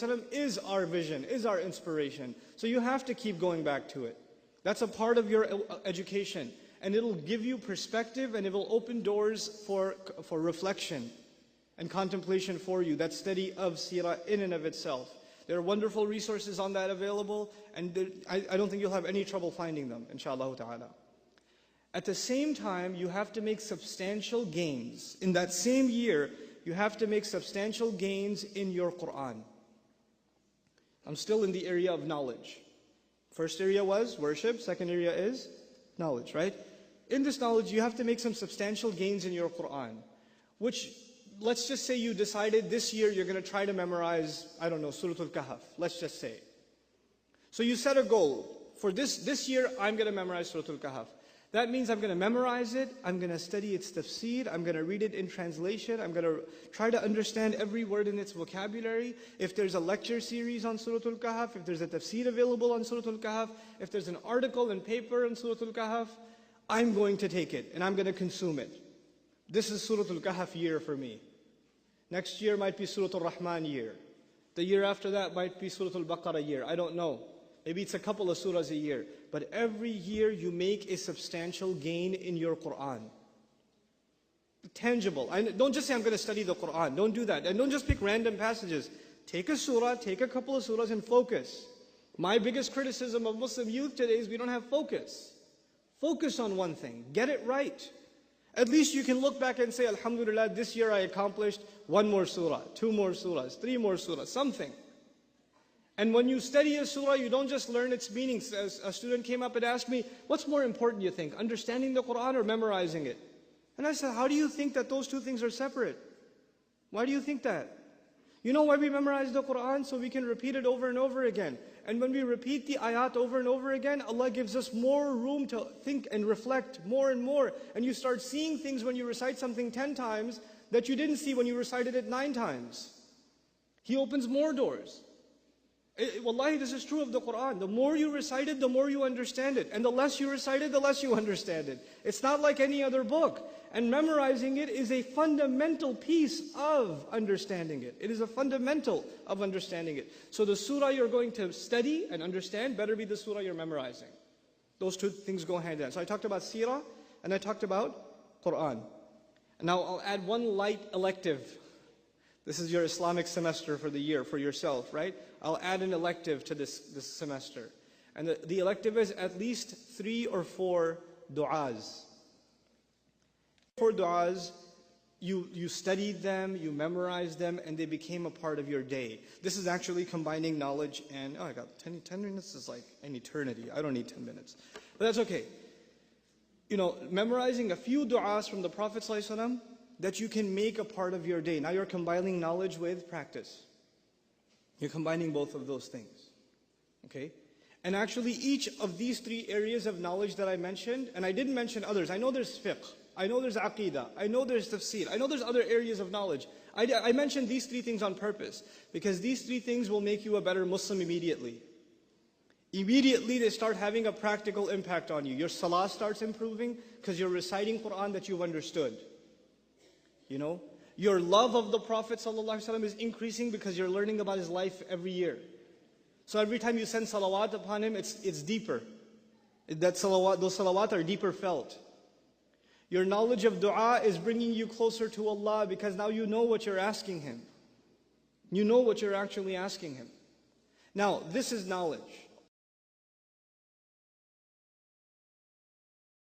is our vision, is our inspiration. So you have to keep going back to it. That's a part of your education. And it'll give you perspective, and it will open doors for reflection and contemplation for you. That study of seerah in and of itself. There are wonderful resources on that available, and I don't think you'll have any trouble finding them, inshallah ta'ala. At the same time, you have to make substantial gains. In that same year, you have to make substantial gains in your Qur'an. I'm still in the area of knowledge. First area was worship, second area is knowledge, right? In this knowledge, you have to make some substantial gains in your Qur'an, which, let's just say you decided this year you're going to try to memorize, I don't know, Surah Al-Kahf, let's just say. So you set a goal. For this year, I'm going to memorize Surah Al-Kahf. That means I'm going to memorize it, I'm going to study its tafsir, I'm going to read it in translation, I'm going to try to understand every word in its vocabulary. If there's a lecture series on Surah Al-Kahf, if there's a tafsir available on Surah Al-Kahf, if there's an article and paper on Surah Al-Kahf, I'm going to take it and I'm going to consume it. This is Surah Al-Kahf year for me. Next year might be Surah Al-Rahman year. The year after that might be Surah Al-Baqarah year. I don't know. Maybe it's a couple of surahs a year. But every year you make a substantial gain in your Qur'an. Tangible. Don't just say, I'm going to study the Qur'an. Don't do that. And don't just pick random passages. Take a surah, take a couple of surahs and focus. My biggest criticism of Muslim youth today is we don't have focus. Focus on one thing. Get it right. At least you can look back and say, Alhamdulillah, this year I accomplished one more surah, two more surahs, three more surahs, something. And when you study a surah, you don't just learn its meanings. As a student came up and asked me, what's more important, you think, understanding the Qur'an or memorizing it? And I said, how do you think that those two things are separate? Why do you think that? You know why we memorize the Qur'an? So we can repeat it over and over again. And when we repeat the ayat over and over again, Allah gives us more room to think and reflect more and more. And you start seeing things when you recite something 10 times that you didn't see when you recited it 9 times. He opens more doors. Wallahi, this is true of the Qur'an. The more you recite it, the more you understand it. And the less you recite it, the less you understand it. It's not like any other book. And memorizing it is a fundamental piece of understanding it. It is a fundamental of understanding it. So the surah you're going to study and understand better be the surah you're memorizing. Those two things go hand in hand. So I talked about seerah and I talked about Qur'an. And now I'll add one light elective. This is your Islamic semester for the year, for yourself, right? I'll add an elective to this semester. And the elective is at least 3 or 4 du'as. 4 du'as, you studied them, you memorized them, and they became a part of your day. This is actually combining knowledge and, oh, I got 10 minutes is like an eternity. I don't need 10 minutes. But that's okay. You know, memorizing a few du'as from the Prophet ﷺ that you can make a part of your day. Now you're combining knowledge with practice. You're combining both of those things. Okay? And actually each of these 3 areas of knowledge that I mentioned, and I didn't mention others. I know there's fiqh. I know there's aqidah. I know there's tafsir. I know there's other areas of knowledge. I mentioned these 3 things on purpose because these 3 things will make you a better Muslim immediately. Immediately they start having a practical impact on you. Your salah starts improving because you're reciting Qur'an that you've understood. You know, your love of the Prophet ﷺ is increasing because you're learning about his life every year. So every time you send salawat upon him, it's deeper. Those salawat are deeper felt. Your knowledge of dua is bringing you closer to Allah because now you know what you're asking Him. You know what you're actually asking Him. Now, this is knowledge.